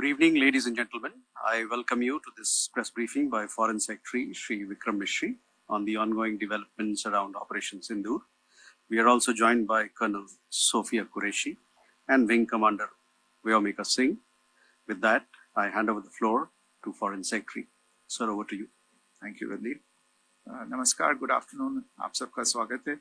Good evening, ladies and gentlemen. I welcome you to this press briefing by Foreign Secretary Shri Vikram Misri on the ongoing developments around Operation Sindoor. We are also joined by Colonel Sophia Qureshi and Wing Commander Vyomika Singh. With that, I hand over the floor to Foreign Secretary. Sir, over to you. Thank you Randeep. नमस्कार, good afternoon, आप सबका स्वागत है.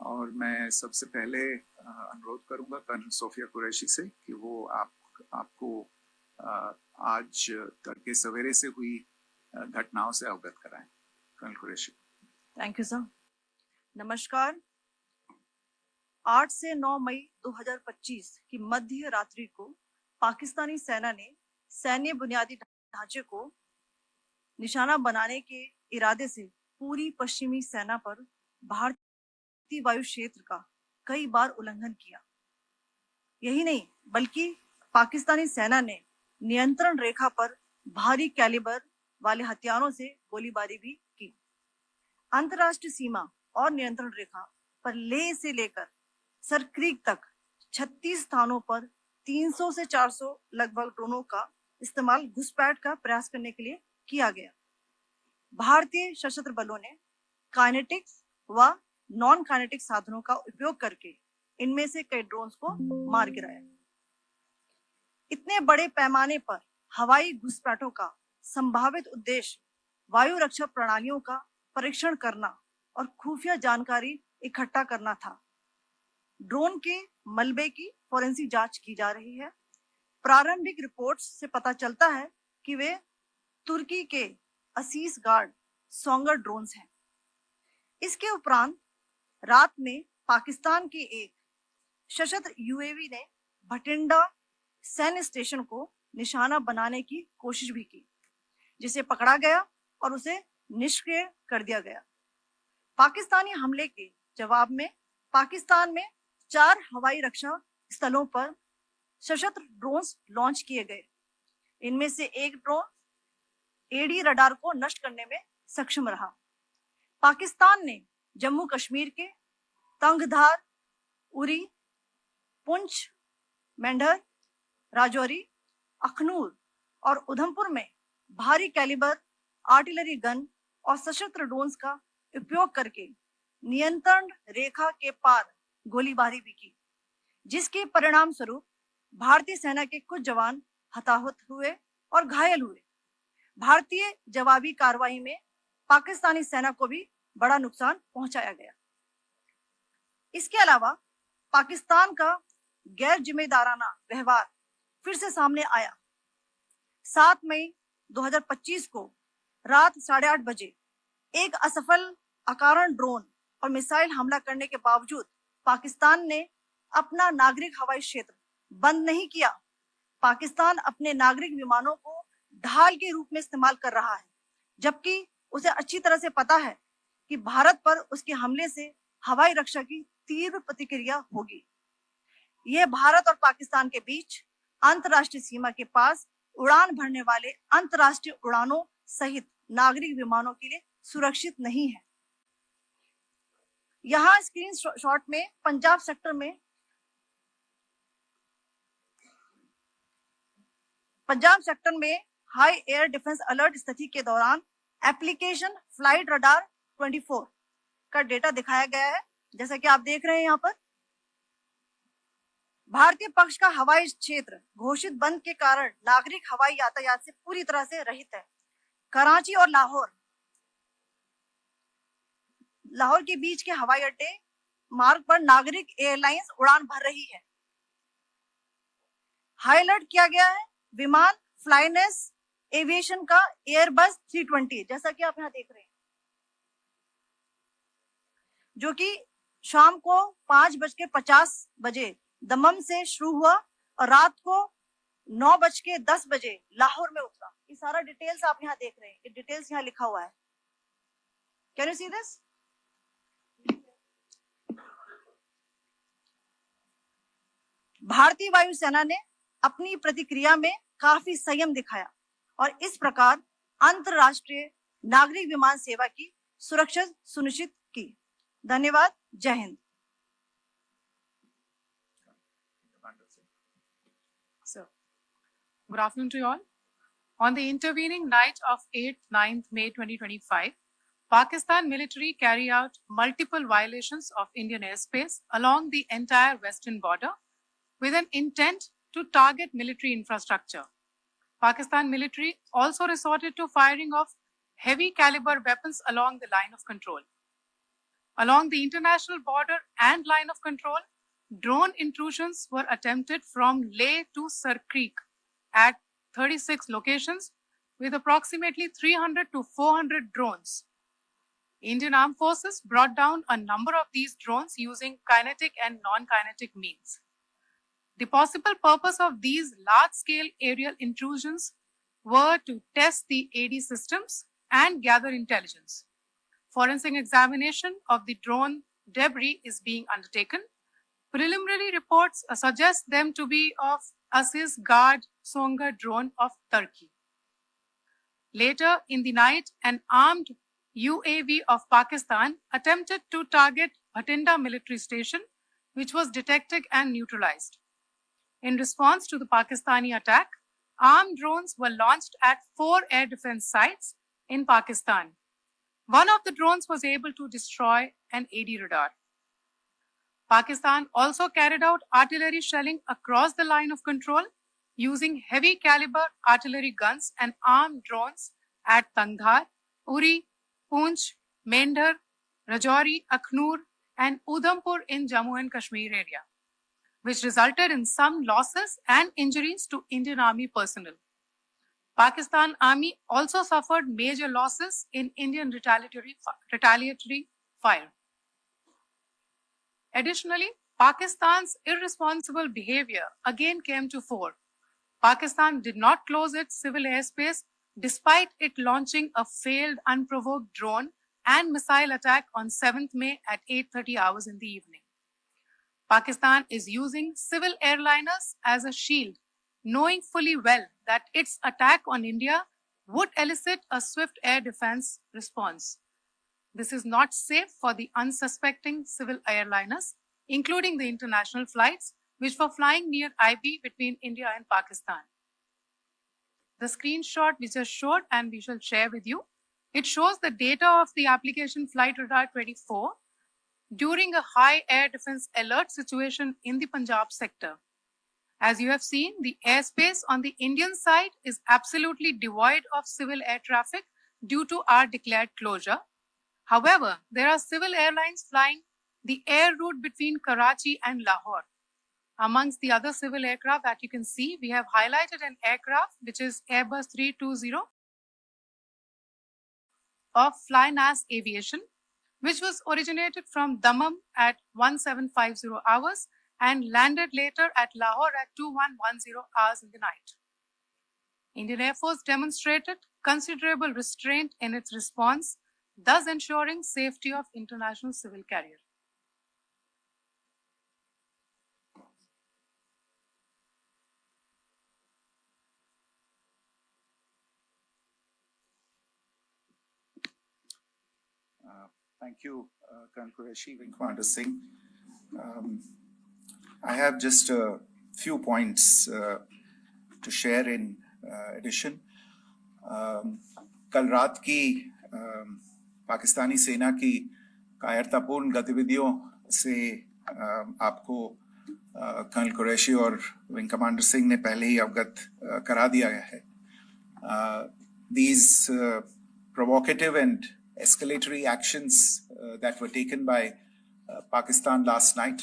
और मैं सबसे पहले अनुरोध करूंगा कर्नल सोफिया कुरैशी से कि वो आपको आज तड़के सवेरे से हुई घटनाओं से अवगत कराएं. Colonel Qureshi. Thank you sir. नमस्कार. 8 से 9 मई 2025 की मध्य रात्रि को पाकिस्तानी सेना ने सैन्य बुनियादी ढांचे को निशाना बनाने के इरादे से पूरी पश्चिमी सेना पर भारतीय वायु क्षेत्र का कई बार उल्लंघन किया. यही नहीं बल्कि पाकिस्तानी सेना ने नियंत्रण रेखा पर भारी कैलिबर वाले हथियारों से गोलीबारी भी की. अंतर्राष्ट्रीय सीमा और नियंत्रण रेखा पर लेह से लेकर सरक्रीक तक 36 स्थानों पर 300 से 400 लगभग ड्रोनों का इस्तेमाल घुसपैठ का प्रयास करने के लिए किया गया. भारतीय सशस्त्र बलों ने काइनेटिक्स व नॉन काइनेटिक साधनों का उपयोग करके इनमें से कई ड्रोन्स को मार गिराया. इतने बड़े पैमाने पर हवाई घुसपैठों का संभावित उद्देश्य वायु रक्षा प्रणालियों का परीक्षण करना और खुफिया जानकारी इकट्ठा करना था. ड्रोन के मलबे की फोरेंसिक जांच की जा रही है. प्रारंभिक रिपोर्ट्स से पता चलता है कि वे तुर्की के असीस गार्ड सोंगर ड्रोन्स हैं. इसके उपरांत रात में पाकिस्तान के एक सशस्त्र यूएवी ने भटिंडा सैन्य स्टेशन को निशाना बनाने की कोशिश भी की, जिसे पकड़ा गया और उसे निष्क्रिय कर दिया गया. पाकिस्तानी हमले के जवाब में पाकिस्तान में 4 हवाई रक्षा स्थलों पर सशस्त्र ड्रोन्स लॉन्च किए गए. इनमें से एक ड्रोन एडी रडार को नष्ट करने में सक्षम रहा. पाकिस्तान ने जम्मू कश्मीर के तंगधार, उरी, पुंछ, मेंढर, राजौरी, अखनूर और उधमपुर में भारी कैलिबर आर्टिलरी गन और सशस्त्र ड्रोन्स का उपयोग करके नियंत्रण रेखा के पार गोलीबारी भी की, जिसके परिणाम स्वरूप भारतीय सेना के कुछ जवान हताहत हुए और घायल हुए. भारतीय जवाबी कार्रवाई में पाकिस्तानी सेना को भी बड़ा नुकसान पहुंचाया गया. इसके अलावा पाकिस्तान का गैर जिम्मेदाराना व्यवहार फिर से सामने आया. 7 मई 2025 को रात 8:30 बजे एक असफल अकारण ड्रोन और मिसाइल हमला करने के बावजूद पाकिस्तान ने अपना नागरिक हवाई क्षेत्र बंद नहीं किया. पाकिस्तान अपने नागरिक विमानों को ढाल के रूप में इस्तेमाल कर रहा है, जबकि उसे अच्छी तरह से पता है कि भारत पर उसके हमले से हवाई रक्षा की तीव्र प्रतिक्रिया होगी. यह भारत और पाकिस्तान के बीच अंतर्राष्ट्रीय सीमा के पास उड़ान भरने वाले अंतर्राष्ट्रीय उड़ानों सहित नागरिक विमानों के लिए सुरक्षित नहीं है. यहाँ स्क्रीन शॉट में पंजाब सेक्टर में हाई एयर डिफेंस अलर्ट स्थिति के दौरान एप्लीकेशन फ्लाइट रडार 24 का डेटा दिखाया गया है. जैसा कि आप देख रहे हैं यहाँ पर भारतीय पक्ष का हवाई क्षेत्र घोषित बंद के कारण नागरिक हवाई यातायात से पूरी तरह से रहित है. कराची और लाहौर के बीच के हवाई अड्डे मार्ग पर नागरिक एयरलाइंस उड़ान भर रही है. हाई अलर्ट किया गया है विमान फ्लाइनेस एविएशन का एयरबस 320, जैसा कि आप यहाँ देख रहे हैं, जो कि शाम को 5:50 बजे दमम से शुरू हुआ और रात को 9:10 बजे लाहौर में उतरा. ये सारा डिटेल्स आप यहाँ देख रहे हैं. ये डिटेल्स यहाँ लिखा हुआ है. Can you see this? भारतीय वायुसेना ने अपनी प्रतिक्रिया में काफी संयम दिखाया और इस प्रकार अंतरराष्ट्रीय नागरिक विमान सेवा की सुरक्षा सुनिश्चित की. धन्यवाद. जय Hind. Good afternoon to you all. On the intervening night of 8th, 9th May 2025, Pakistan military carried out multiple violations of Indian airspace along the entire western border with an intent to target military infrastructure. Pakistan military also resorted to firing of heavy caliber weapons along the line of control. Along the international border and line of control, drone intrusions were attempted from Leh to Sir Creek at 36 locations with approximately 300 to 400 drones. Indian Armed Forces brought down a number of these drones using kinetic and non-kinetic means. The possible purpose of these large-scale aerial intrusions were to test the AD systems and gather intelligence. Forensic examination of the drone debris is being undertaken. Preliminary reports suggest them to be of Aziz Guard Songa drone of Turkey. Later in the night, an armed UAV of Pakistan attempted to target Bhatinda military station, which was detected and neutralized. In response to the Pakistani attack, armed drones were launched at 4 air defense sites in Pakistan. One of the drones was able to destroy an AD radar. Pakistan also carried out artillery shelling across the line of control using heavy caliber artillery guns and armed drones at Tangdhar, Uri, Poonch, Mendhar, Rajouri, Akhnur, and Udhampur in Jammu and Kashmir area, which resulted in some losses and injuries to Indian Army personnel. Pakistan Army also suffered major losses in Indian retaliatory fire. Additionally, Pakistan's irresponsible behavior again came to fore. Pakistan did not close its civil airspace despite it launching a failed unprovoked drone and missile attack on 7th May at 8:30 hours in the evening. Pakistan is using civil airliners as a shield, knowing fully well that its attack on India would elicit a swift air defense response. This is not safe for the unsuspecting civil airliners, including the international flights, which were flying near IB between India and Pakistan. The screenshot we just showed and we shall share with you, it shows the data of the application Flight Radar 24 during a high air defense alert situation in the Punjab sector. As you have seen, the airspace on the Indian side is absolutely devoid of civil air traffic due to our declared closure. However, there are civil airlines flying the air route between Karachi and Lahore. Amongst the other civil aircraft that you can see, we have highlighted an aircraft which is Airbus 320 of Flynas Aviation, which was originated from Dammam at 1750 hours and landed later at Lahore at 2110 hours in the night. Indian Air Force demonstrated considerable restraint in its response, thus ensuring safety of international civil carrier. Thank you, Colonel Qureshi, Wing Commander Singh. I have just a few points to share in addition. कल रात की पाकिस्तानी सेना की कायरतापूर्ण गतिविधियों से आपको colonel Qureshi और विंग कमांडर सिंह ने पहले ही अवगत करा दिया है. These provocative and escalatory actions that were taken by Pakistan last night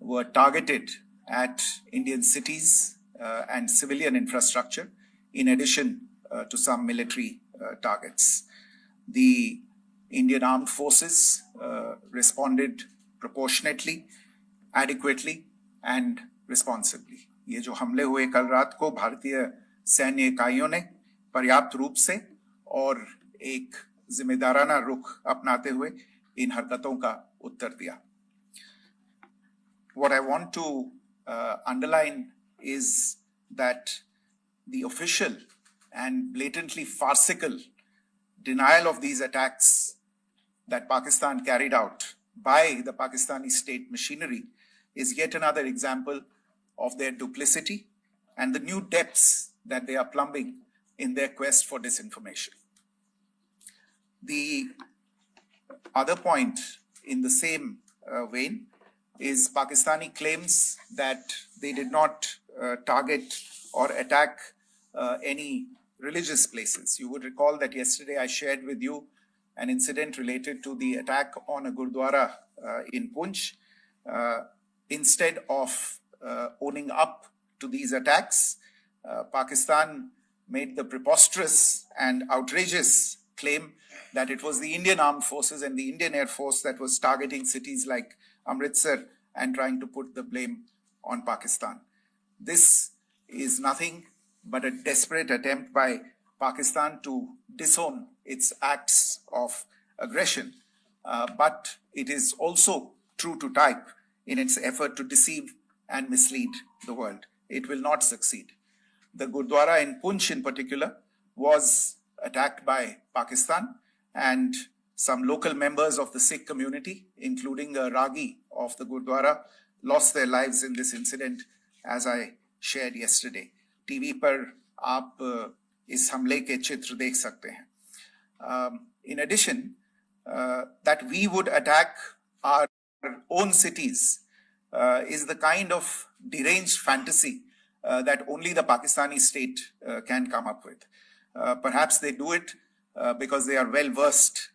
were targeted at Indian cities and civilian infrastructure, in addition to some military targets. The Indian Armed Forces responded proportionately, adequately, and responsibly. ये जो हमले हुए कल रात को भारतीय सैन्य इकाइयों ने पर्याप्त रूप से और एक जिम्मेदाराना रुख अपनाते हुए इन हरकतों का उत्तर दिया. What I want to underline is that the official and blatantly farcical denial of these attacks that Pakistan carried out by the Pakistani state machinery is yet another example of their duplicity and the new depths that they are plumbing in their quest for disinformation. The other point in the same vein is Pakistani claims that they did not target or attack any religious places. You would recall that yesterday I shared with you an incident related to the attack on a Gurdwara in Poonch. Instead of owning up to these attacks, Pakistan made the preposterous and outrageous claim that it was the Indian Armed Forces and the Indian Air Force that was targeting cities like Amritsar and trying to put the blame on Pakistan. This is nothing but a desperate attempt by Pakistan to disown its acts of aggression, but it is also true to type in its effort to deceive and mislead the world. It will not succeed. The Gurdwara in Poonch in particular was attacked by Pakistan, and some local members of the Sikh community, including a Ragi of the Gurdwara, lost their lives in this incident, as I shared yesterday. TV पर आप इस हमले के चित्र देख सकते हैं. In addition, that we would attack our own cities is the kind of deranged fantasy that only the Pakistani state can come up with. Perhaps they do it because they are well versed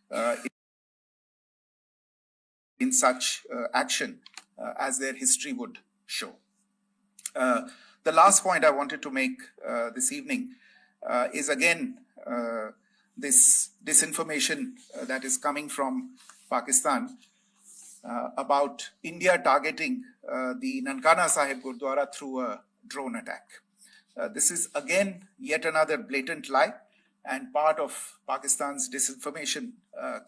in such action as their history would show. The last point I wanted to make this evening is again this disinformation that is coming from Pakistan about India targeting the Nankana Sahib Gurdwara through a drone attack. This is again yet another blatant lie and part of Pakistan's disinformation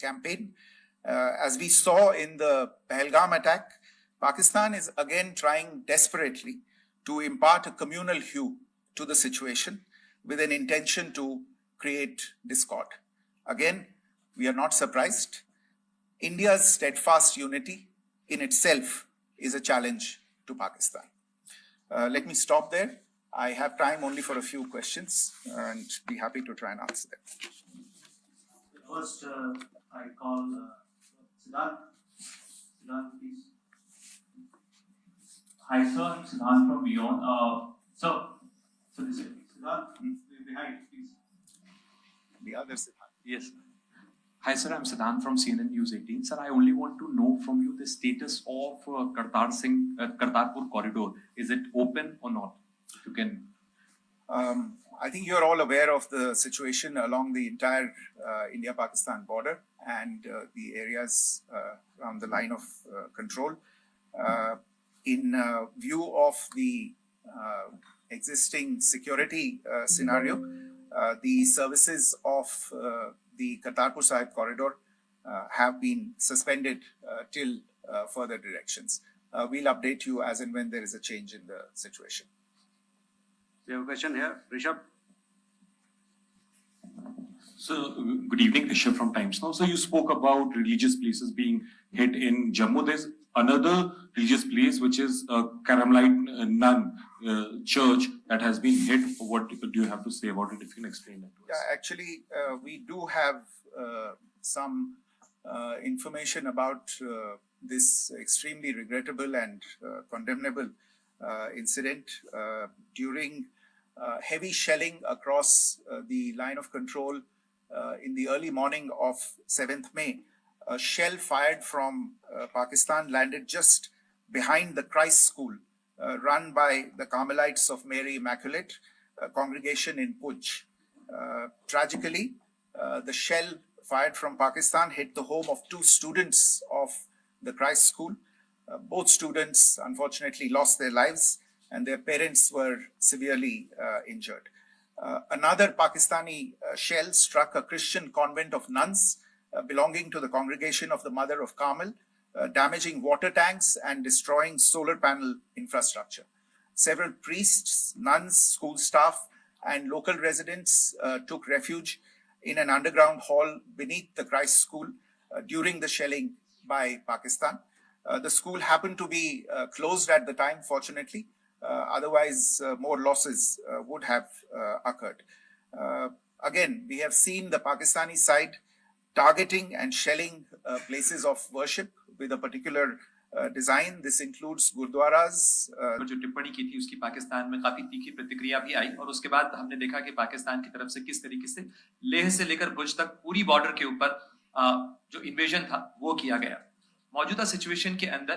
campaign. As we saw in the Pahalgam attack, Pakistan is again trying desperately to impart a communal hue to the situation with an intention to create discord. Again, we are not surprised. India's steadfast unity in itself is a challenge to Pakistan. Let me stop there. I have time only for a few questions and be happy to try and answer them. First, I call Siddharth. Siddharth, please. Hi, sir. I'm Siddharth from Beyond. So this is Siddharth, behind, please. The other Siddharth. Yes. Hi, sir. I'm Siddharth from CNN News 18. Sir, I only want to know from you the status of Kartarpur corridor. Is it open or not? If you can. I think you're all aware of the situation along the entire India-Pakistan border and the areas around the line of control. In view of the existing security scenario, the services of the Kartarpur Sahib corridor have been suspended till further directions. We'll update you as and when there is a change in the situation. We have a question here. Rishabh. So, good evening, Rishabh from Times Now. So, you spoke about religious places being hit in Jammu. There's another religious place, which is Carmelite Nun church that has been hit. What do you have to say about it? If you can explain that to us. Yeah, actually, we do have some information about this extremely regrettable and condemnable incident. During heavy shelling across the line of control in the early morning of 7th May, a shell fired from Pakistan landed just behind the Christ School run by the Carmelites of Mary Immaculate, a congregation in Poonch. Tragically, the shell fired from Pakistan hit the home of 2 students of the Christ School. Both students unfortunately lost their lives and their parents were severely injured. Another Pakistani shell struck a Christian convent of nuns belonging to the congregation of the Mother of Carmel, damaging water tanks and destroying solar panel infrastructure. Several priests, nuns, school staff, and local residents took refuge in an underground hall beneath the Christ School during the shelling by Pakistan. The school happened to be closed at the time, fortunately, Otherwise, more losses would have occurred. Again, we have seen the Pakistani side targeting and shelling places of worship with a particular design. This includes gurdwaras. जो टिप्पणी की थी उसकी पाकिस्तान में काफी तीखी प्रतिक्रिया भी आई और उसके बाद हमने देखा कि पाकिस्तान की तरफ से किस तरीके से लेह से लेकर भुज तक पूरी बॉर्डर के ऊपर जो इन्वेजन था वो किया गया। मौजूदा सिचुएशन के अंदर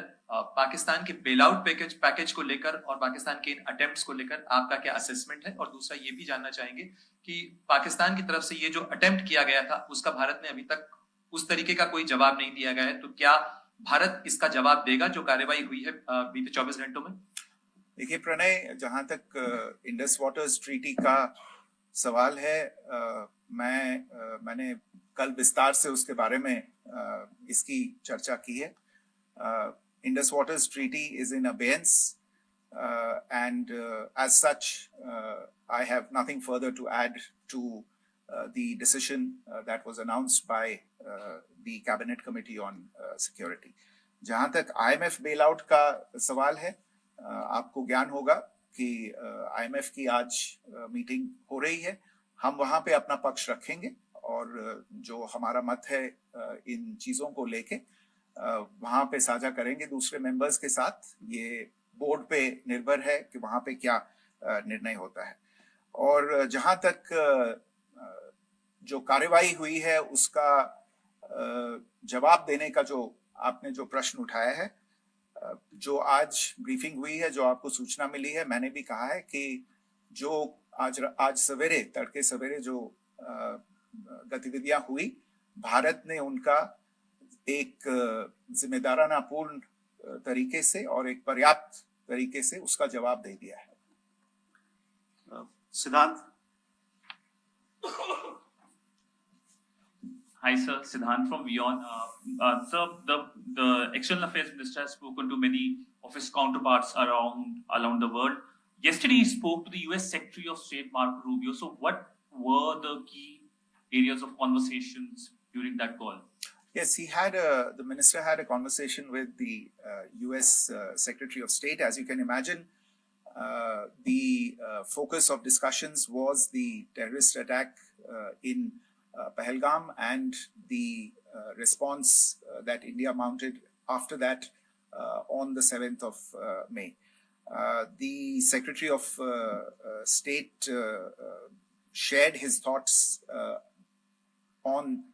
पाकिस्तान के बेल आउट पैकेज को लेकर और पाकिस्तान के इन अटेम्प्ट्स को लेकर आपका क्या असेसमेंट है? और दूसरा ये भी जानना चाहेंगे कि पाकिस्तान की तरफ से ये जो अटेम्प्ट किया गया था उसका भारत ने अभी तक उस तरीके का कोई जवाब नहीं दिया गया है, तो क्या भारत इसका जवाब देगा जो कार्रवाई हुई है बीते 24 घंटों में? देखिए प्रणय, जहां तक इंडस वाटर्स ट्रीटी का सवाल है, मैंने कल विस्तार से उसके बारे में इसकी चर्चा की है। Indus waters treaty is in abeyance and as such I have nothing further to add to the decision that was announced by the cabinet committee on security. जहां तक IMF bailout का सवाल है, आपको ज्ञान होगा कि IMF की आज मीटिंग हो रही है। हम वहां पे अपना पक्ष रखेंगे और जो हमारा मत है इन चीजों को लेके वहां पे साझा करेंगे दूसरे मेंबर्स के साथ। ये बोर्ड पे निर्भर है कि वहां पे क्या निर्णय होता है। और जहां तक जो कार्यवाही हुई है उसका जवाब देने का जो आपने जो प्रश्न उठाया है, जो आज ब्रीफिंग हुई है, जो आपको सूचना मिली है, मैंने भी कहा है कि जो आज सवेरे तड़के सवेरे जो गतिविधियां हुई, भारत ने उनका एक जिम्मेदाराना पूर्ण तरीके से और एक पर्याप्त तरीके से उसका जवाब दे दिया है। सिद्धांत। Hi sir, Siddhant from WION. Sir, the External Affairs Minister has spoken to many of his counterparts around the world. Yesterday he spoke to the US Secretary of State Marco Rubio. So what were the key areas of conversations during that call? Yes, the minister had a conversation with the US Secretary of State. As you can imagine, the focus of discussions was the terrorist attack in Pahalgam and the response that India mounted after that on the 7th of May. The Secretary of State shared his thoughts on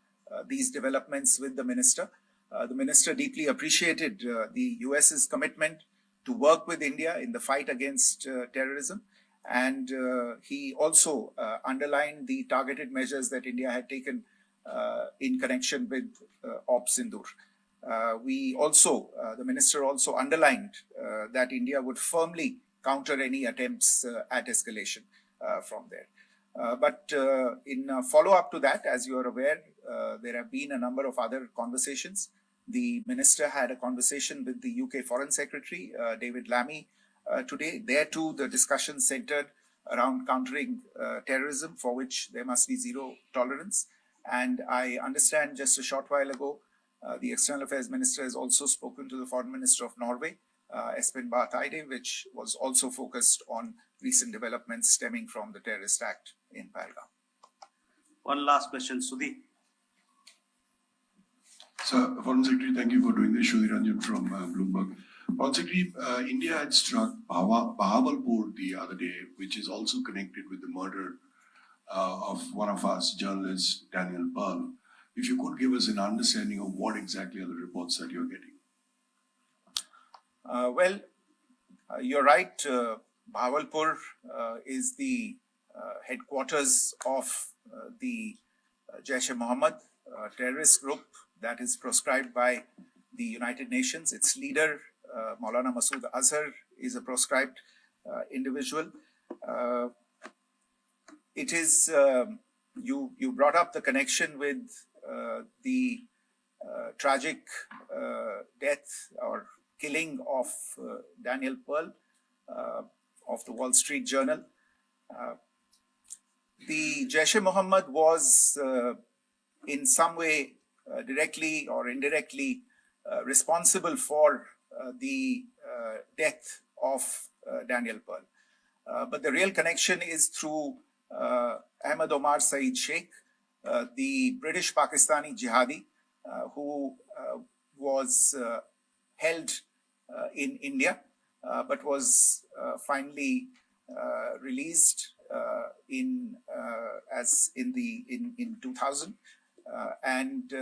these developments with the minister. The minister deeply appreciated the US's commitment to work with India in the fight against terrorism. And he also underlined the targeted measures that India had taken in connection with Ops Sindoor. The minister also underlined that India would firmly counter any attempts at escalation from there. But in follow-up to that, as you are aware, there have been a number of other conversations. The minister had a conversation with the UK Foreign Secretary, David Lammy, today. There too, the discussion centered around countering terrorism, for which there must be zero tolerance. And I understand just a short while ago, the External Affairs Minister has also spoken to the Foreign Minister of Norway, Espen Barth Eide, which was also focused on recent developments stemming from the terrorist act in Pahalgam. One last question, Sudhi. Sir, Foreign Secretary, thank you for doing this. Sudhi Ranjan from Bloomberg. Foreign Secretary, India had struck Bahawalpur the other day, which is also connected with the murder of one of us, journalist Daniel Pearl. If you could give us an understanding of what exactly are the reports that you're getting. You're right. Bahawalpur is the headquarters of the Jaish-e-Mohammed terrorist group that is proscribed by the United Nations. Its leader, Maulana Masood Azhar, is a proscribed individual. It is, you brought up the connection with the tragic death or killing of Daniel Pearl of the Wall Street Journal. The Jaish-e-Mohammed was in some way directly or indirectly responsible for the death of Daniel Pearl. But the real connection is through Ahmad Omar Saeed Sheikh, the British Pakistani jihadi who was held in India, but was finally released in 2000, and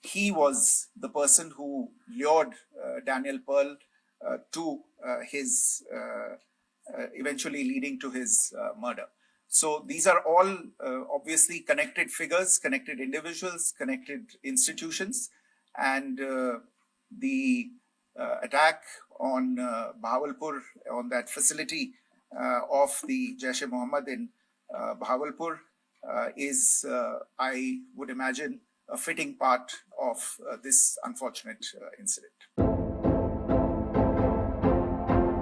he was the person who lured Daniel Pearl to his eventually leading to his murder. So these are all obviously connected figures, connected individuals, connected institutions, and the attack on Bahawalpur, on that facility of the Jaish-e-Mohammed in Bahawalpur is, I would imagine, a fitting part of this unfortunate incident.